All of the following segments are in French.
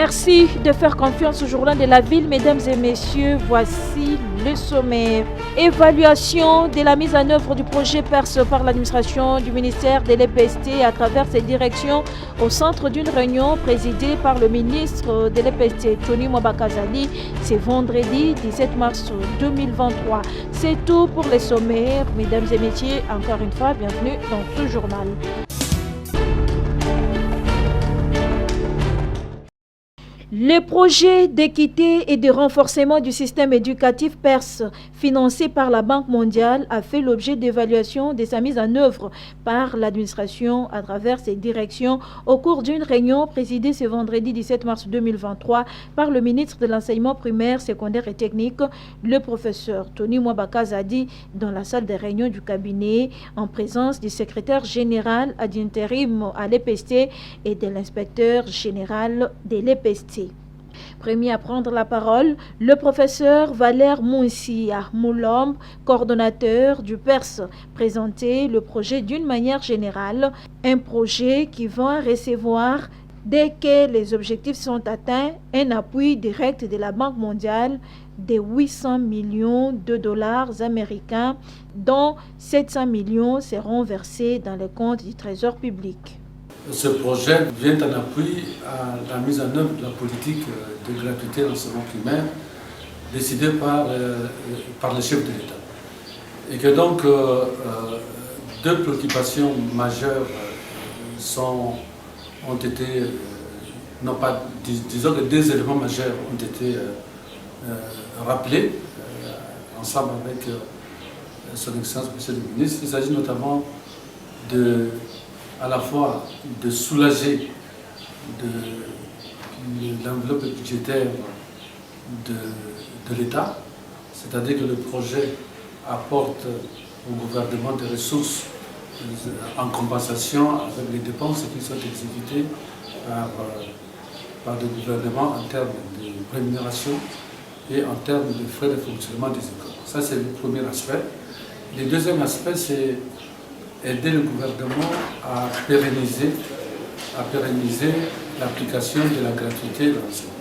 Merci de faire confiance au journal de la ville, mesdames et messieurs. Voici le sommaire. Évaluation de la mise en œuvre du projet PERS par l'administration du ministère de l'EPST à travers ses directions au centre d'une réunion présidée par le ministre de l'EPST, Tony Mwaba Kazadi, c'est vendredi 17 mars 2023. C'est tout pour les sommaires. Mesdames et messieurs, encore une fois, bienvenue dans ce journal. Le projet d'équité et de renforcement du système éducatif PERS, financé par la Banque mondiale, a fait l'objet d'évaluation de sa mise en œuvre par l'administration à travers ses directions au cours d'une réunion présidée ce vendredi 17 mars 2023 par le ministre de l'Enseignement primaire, secondaire et technique, le professeur Tony Mwaba Kazadi, dans la salle de réunion du cabinet, en présence du secrétaire général ad intérim à l'EPST et de l'inspecteur général de l'EPST. Premier à prendre la parole, le professeur Valère Mounsia Moulombe, coordonnateur du PERS, présentait le projet d'une manière générale, un projet qui va recevoir, dès que les objectifs sont atteints, un appui direct de la Banque mondiale de 800 millions de dollars américains, dont 700 millions seront versés dans les comptes du Trésor public. Ce projet vient en appui à la mise en œuvre de la politique de gratuité dans l'enseignement primaire décidée par le chef de l'État. Et que donc deux préoccupations majeures ont été, non pas, disons que deux éléments majeurs ont été rappelés ensemble avec son Excellence Monsieur le Ministre. Il s'agit notamment à la fois de soulager de l'enveloppe budgétaire de l'État, c'est-à-dire que le projet apporte au gouvernement des ressources en compensation avec les dépenses qui sont exécutées par le gouvernement en termes de rémunération et en termes de frais de fonctionnement des écoles. Ça, c'est le premier aspect. Le deuxième aspect, c'est aider le gouvernement à pérenniser l'application de la gratuité dans l'enseignement.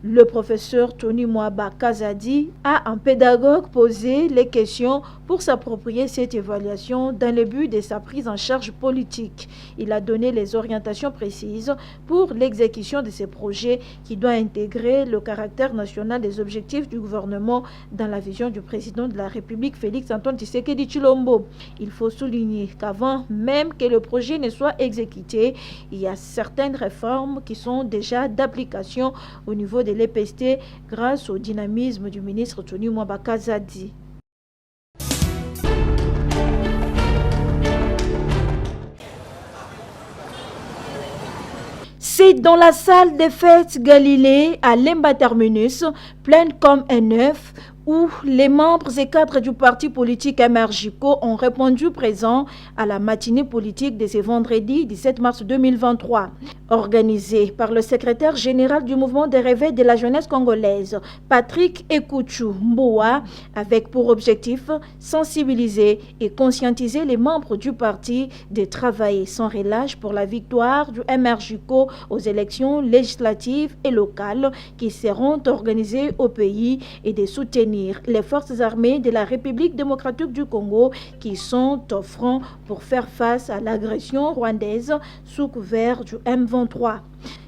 Le professeur Tony Mwaba Kazadi a en pédagogue posé les questions pour s'approprier cette évaluation dans le but de sa prise en charge politique. Il a donné les orientations précises pour l'exécution de ces projets qui doit intégrer le caractère national des objectifs du gouvernement dans la vision du président de la République, Félix Antoine Tshisekedi Tshilombo. Il faut souligner qu'avant même que le projet ne soit exécuté, il y a certaines réformes qui sont déjà d'application au niveau de l'EPST grâce au dynamisme du ministre Tony Mwaba Kazadi. C'est dans la salle des fêtes Galilée à Lemba Terminus, pleine comme un œuf, où les membres et cadres du parti politique MRJCO ont répondu présents à la matinée politique de ce vendredi 17 mars 2023. Organisée par le secrétaire général du mouvement des réveils de la jeunesse congolaise, Patrick Ekouchou Mboua, avec pour objectif sensibiliser et conscientiser les membres du parti de travailler sans relâche pour la victoire du MRJCO aux élections législatives et locales qui seront organisées au pays et de soutenir les forces armées de la République démocratique du Congo qui sont au front pour faire face à l'agression rwandaise sous couvert du M23.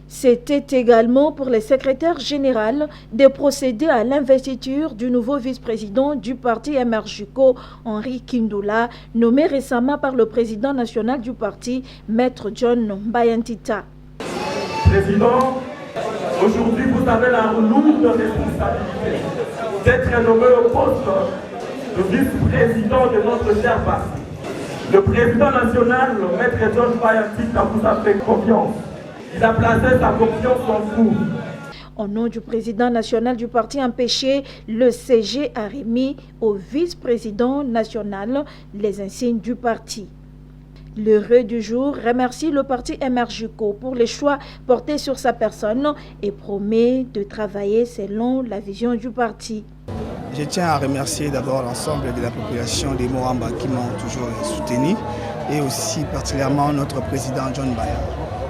C'était également pour le secrétaire général de procéder à l'investiture du nouveau vice-président du parti MRJCO, Henri Kindula, nommé récemment par le président national du parti, Maître John Bayantita. Président, aujourd'hui vous avez la lourde responsabilité d'être nommé au poste de vice-président de notre cher parti. Le président national, le Maître John Bayantita, vous a fait confiance. Il a placé sa confiance en vous. Au nom du président national du parti empêché, le CG a remis au vice-président national les insignes du parti. L'heureux du jour remercie le parti MRJCO pour les choix portés sur sa personne et promet de travailler selon la vision du parti. Je tiens à remercier d'abord l'ensemble de la population des Moamba qui m'ont toujours soutenu et aussi particulièrement notre président John Baya.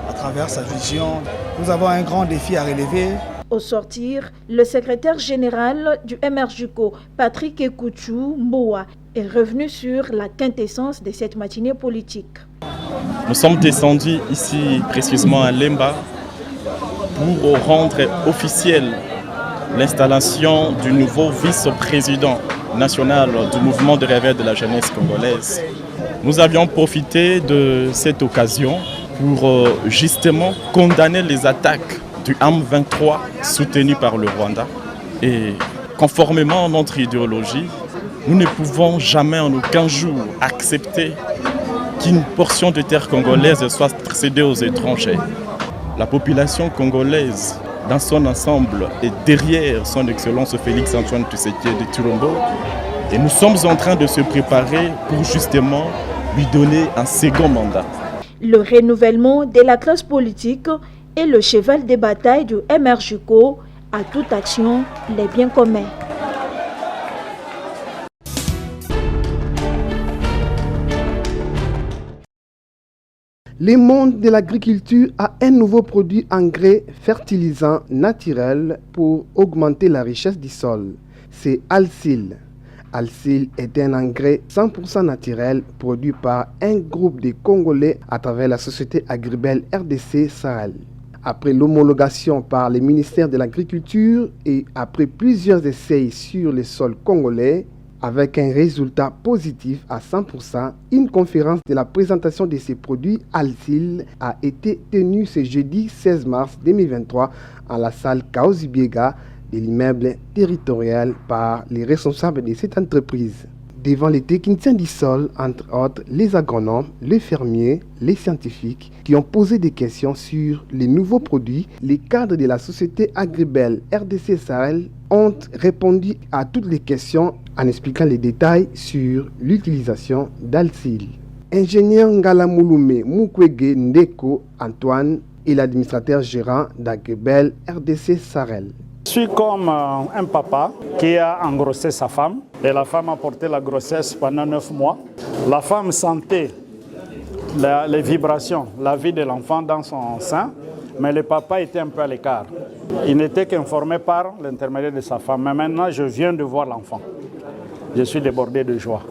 À travers sa vision Nous avons un grand défi à relever. Au sortir, le secrétaire général du MRJCO, Patrick Ekouchou Mboa, est revenu sur la quintessence de cette matinée politique. Nous sommes descendus ici précisément à Lemba pour rendre officielle l'installation du nouveau vice-président national du mouvement de réveil de la jeunesse congolaise. Nous avions profité de cette occasion pour justement condamner les attaques du M23 soutenu par le Rwanda. Et conformément à notre idéologie, nous ne pouvons jamais en aucun jour accepter qu'une portion de terre congolaise soit cédée aux étrangers. La population congolaise, dans son ensemble, est derrière son Excellence Félix Antoine Tshisekedi Tshilombo. Et nous sommes en train de se préparer pour justement lui donner un second mandat. Le renouvellement de la classe politique est le cheval de bataille du MRJCO. À toute action, les biens communs. Le monde de l'agriculture a un nouveau produit engrais fertilisant naturel pour augmenter la richesse du sol. C'est Alsil. Alsil est un engrais 100% naturel produit par un groupe de Congolais à travers la société Agribel RDC Sahel. Après l'homologation par le ministère de l'Agriculture et après plusieurs essais sur les sols congolais, avec un résultat positif à 100%, une conférence de la présentation de ces produits Alsil a été tenue ce jeudi 16 mars 2023 à la salle Kaozi Biega de l'immeuble territorial par les responsables de cette entreprise. Devant les techniciens du sol, entre autres les agronomes, les fermiers, les scientifiques qui ont posé des questions sur les nouveaux produits, les cadres de la société Agribel RDC Sahel ont répondu à toutes les questions en expliquant les détails sur l'utilisation d'Alsil. Ingénieur Ngalamouloumé Mukwege Ndeko Antoine est l'administrateur gérant d'Agribel RDC Sahel. Je suis comme un papa qui a engrossé sa femme et la femme a porté la grossesse pendant 9 mois. La femme sentait les vibrations, la vie de l'enfant dans son sein, mais le papa était un peu à l'écart. Il n'était qu'informé par l'intermédiaire de sa femme. Mais maintenant, je viens de voir l'enfant. Je suis débordé de joie.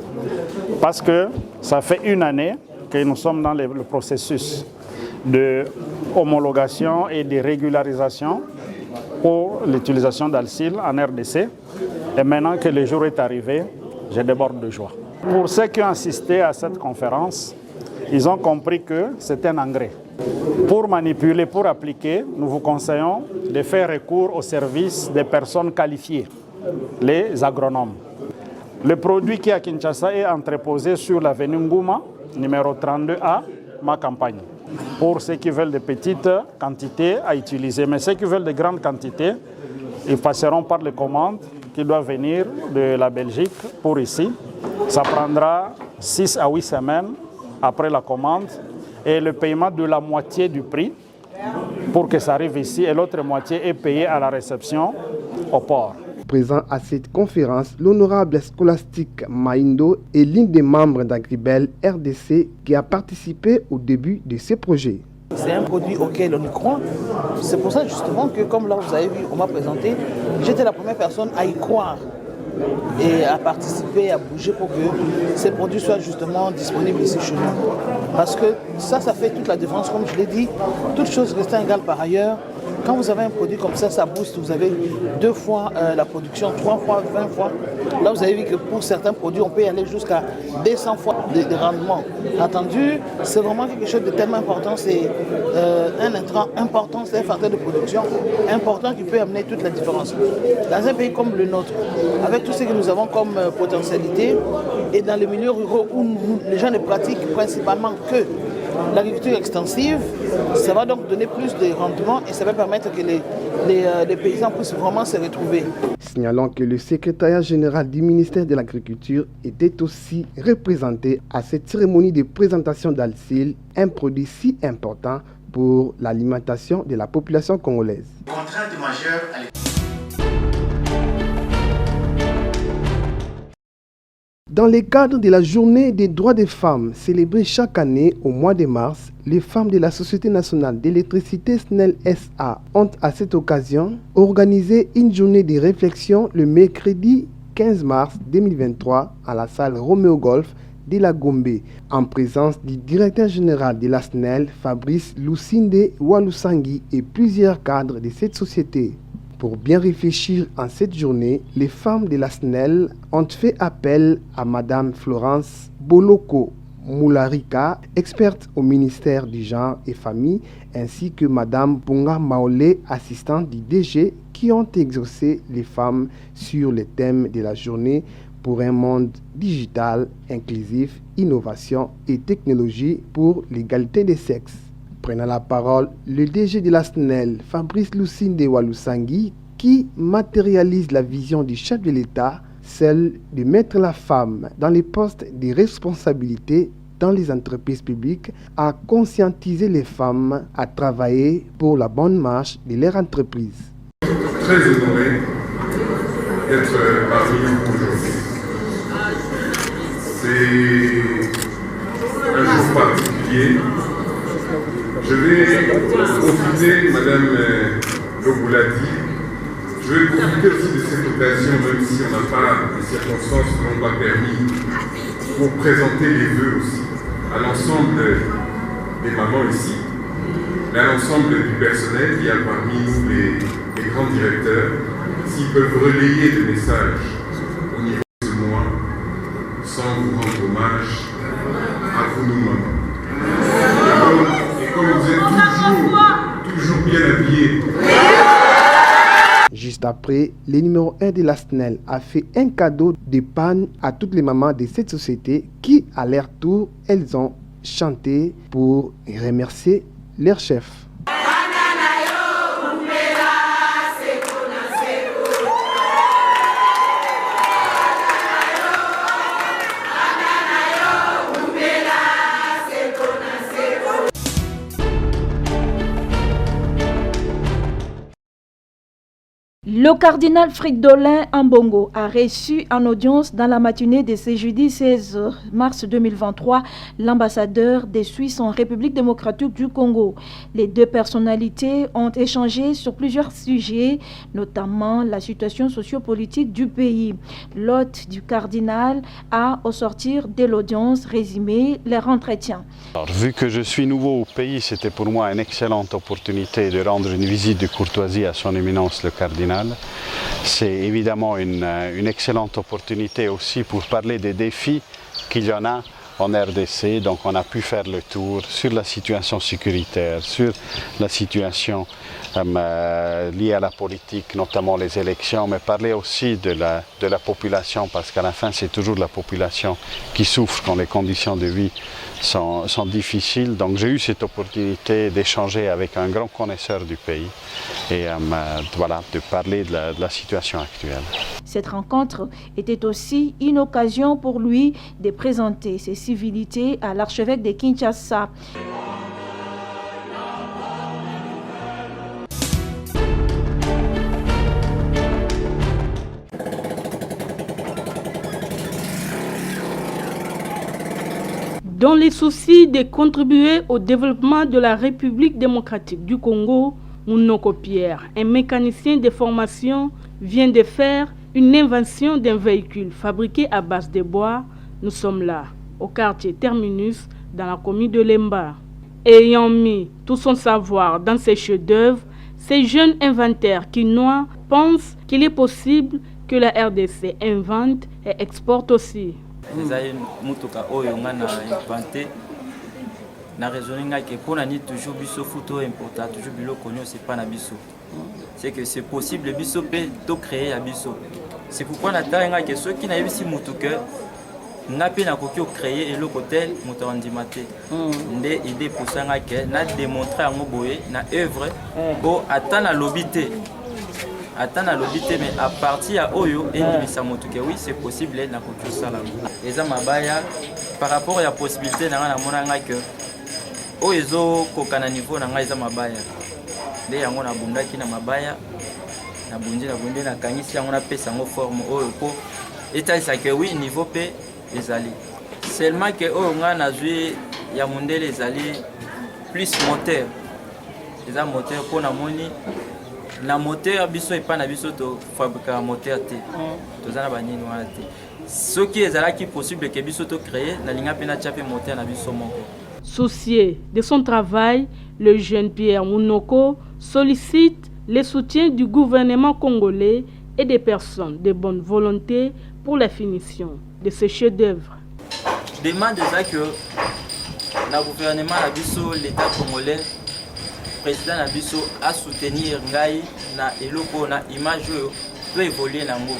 Parce que ça fait 1 année que nous sommes dans le processus de homologation et de régularisation pour l'utilisation d'Alsil en RDC. Et maintenant que le jour est arrivé, je déborde de joie. Pour ceux qui ont assisté à cette conférence, ils ont compris que c'est un engrais. Pour manipuler, pour appliquer, nous vous conseillons de faire recours au service des personnes qualifiées, les agronomes. Le produit qui est à Kinshasa est entreposé sur l'avenue Ngouma, numéro 32A, ma campagne. Pour ceux qui veulent de petites quantités à utiliser. Mais ceux qui veulent de grandes quantités, ils passeront par les commandes qui doivent venir de la Belgique pour ici. Ça prendra 6 à 8 semaines après la commande et le paiement de la moitié du prix pour que ça arrive ici et l'autre moitié est payée à la réception au port. Présent à cette conférence, l'honorable Scholastique Maindo est l'une des membres d'Agribel RDC qui a participé au début de ce projet. C'est un produit auquel on y croit. C'est pour ça justement que, comme là vous avez vu, on m'a présenté, j'étais la première personne à y croire et à participer, à bouger pour que ces produits soient justement disponibles ici chez nous. Parce que ça fait toute la différence, comme je l'ai dit, toutes choses restant égales par ailleurs. Quand vous avez un produit comme ça booste, vous avez 2 fois la production, 3 fois, 20 fois. Là, vous avez vu que pour certains produits, on peut y aller jusqu'à 200 fois de rendement. Attendu, c'est vraiment quelque chose de tellement important. C'est un intrant important, c'est un facteur de production important qui peut amener toute la différence. Dans un pays comme le nôtre, avec tout ce que nous avons comme potentialité, et dans les milieux ruraux où les gens ne pratiquent principalement que l'agriculture extensive, ça va donc donner plus de rendement et ça va permettre que les paysans puissent vraiment se retrouver. Signalons que le secrétariat général du ministère de l'Agriculture était aussi représenté à cette cérémonie de présentation d'Alsil, un produit si important pour l'alimentation de la population congolaise. Contrainte majeure à Dans le cadre de la journée des droits des femmes célébrée chaque année au mois de mars, les femmes de la Société nationale d'électricité SNEL SA ont à cette occasion organisé une journée de réflexion le mercredi 15 mars 2023 à la salle Roméo Golf de la Gombe, en présence du directeur général de la SNEL, Fabrice Lucinde Walusangi, et plusieurs cadres de cette société. Pour bien réfléchir en cette journée, les femmes de la SNEL ont fait appel à Madame Florence Boloko Moularika, experte au ministère du Genre et Famille, ainsi que Madame Bunga Maolé, assistante du DG, qui ont exaucé les femmes sur le thème de la journée pour un monde digital, inclusif, innovation et technologie pour l'égalité des sexes. Prenant la parole, le DG de la SNEL, Fabrice Lucinde Walusangi, qui matérialise la vision du chef de l'État, celle de mettre la femme dans les postes de responsabilité dans les entreprises publiques, a conscientisé les femmes à travailler pour la bonne marche de leur entreprise. Très honoré d'être parmi nous aujourd'hui. C'est un jour particulier. Je vais profiter, Madame Lobo l'a dit, je vais profiter aussi de cette occasion, même si on n'a pas les circonstances qui n'ont pas permis, pour présenter les vœux aussi à l'ensemble des mamans ici, mais à l'ensemble du personnel. Il y a parmi nous les grands directeurs, s'ils peuvent relayer le message au niveau de ce mois, sans vous rendre hommage à vous, nous mamans. Et comme vous êtes toujours bien habillés. Juste après, le numéro 1 de la SNEL a fait un cadeau d'épargne à toutes les mamans de cette société qui, à leur tour, elles ont chanté pour remercier leur chef. Le cardinal Fridolin Ambongo a reçu en audience dans la matinée de ce jeudi 16 mars 2023 l'ambassadeur des Suisses en République démocratique du Congo. Les deux personnalités ont échangé sur plusieurs sujets, notamment la situation sociopolitique du pays. L'hôte du cardinal a, au sortir de l'audience, résumé leur entretien. Alors, vu que je suis nouveau au pays, c'était pour moi une excellente opportunité de rendre une visite de courtoisie à son éminence le cardinal. C'est évidemment une excellente opportunité aussi pour parler des défis qu'il y en a en RDC. Donc on a pu faire le tour sur la situation sécuritaire, sur la situation liée à la politique, notamment les élections, mais parler aussi de la population, parce qu'à la fin c'est toujours la population qui souffre quand les conditions de vie sont difficiles. Donc j'ai eu cette opportunité d'échanger avec un grand connaisseur du pays et voilà, de parler de la situation actuelle. Cette rencontre était aussi une occasion pour lui de présenter ses civilités à l'archevêque de Kinshasa. Dans les soucis de contribuer au développement de la République démocratique du Congo, Mounoko Pierre, un mécanicien de formation, vient de faire une invention d'un véhicule fabriqué à base de bois. Nous sommes là, au quartier Terminus, dans la commune de Lemba. Ayant mis tout son savoir dans ces chefs-d'œuvre, ces jeunes inventaires quinois pensent qu'il est possible que la RDC invente et exporte aussi. ezali mutuka oyo nga na inventé na raisonné nga ke pona ni toujours biso futo importa toujours biloko nyonso pas na biso c'est que c'est possible biso pe to créer à biso c'est pourquoi na tala nga ke soki na yebisi mutuka nga pe na koki créer eloko tel moto andima te nde idée pour ça nga ke na démontrer yango boye na œuvre bo atana lobité atana lobité mais à partir à oyo et nimisa motuke oui c'est possible na koki sala eza mabaya par rapport à la possibilité na mona nga que oyo kokana niveau na nga eza mabaya nde yango na bundaki na mabaya na bundi na kangisi yango na pesa yango forme oyo po etalisa que oui niveau pe ezali. Seulement que on a joué ya mondele ezali plus moteur. Eza moteur pour na moni na moteur biso et pas na biso to fabriquer moteur te. Tozana ba nini wana te. Ce qui est possible que biso to créer na linga pena chape moteur na biso moko. Soucié de son travail, le jeune Pierre Mounoko sollicite le soutien du gouvernement congolais et des personnes de bonne volonté pour la finition de ce chef-d'œuvre. Demande déjà que le gouvernement na biso, l'État congolais, président na biso à soutenir ngai na eloko na image peut évoluer nango.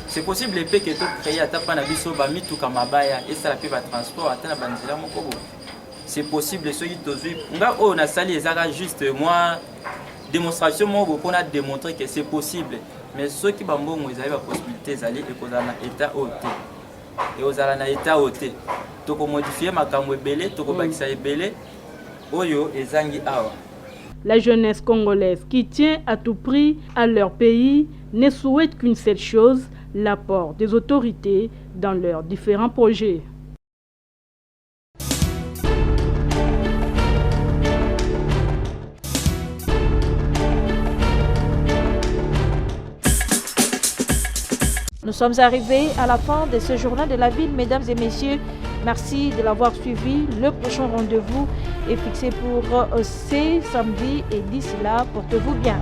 C'est possible que tu crées à ta na biso ba mituka mabaya et ça la peut ba transport atana banzela moko. C'est possible ceux qui tozui nga o na sali ezaka juste moi démonstration moko pour na démontrer que c'est possible. Mais ceux qui bambongo ils avaient la possibilité d'aller et qu'on a état haute et aux ala na état haute to ko modifier makambo ebele to ko bakisa ebele oyo ezangi awa. La jeunesse congolaise qui tient à tout prix à leur pays ne souhaite qu'une seule chose, l'apport des autorités dans leurs différents projets. Nous sommes arrivés à la fin de ce journal de la ville, mesdames et messieurs. Merci de l'avoir suivi. Le prochain rendez-vous est fixé pour ce samedi et d'ici là, portez-vous bien.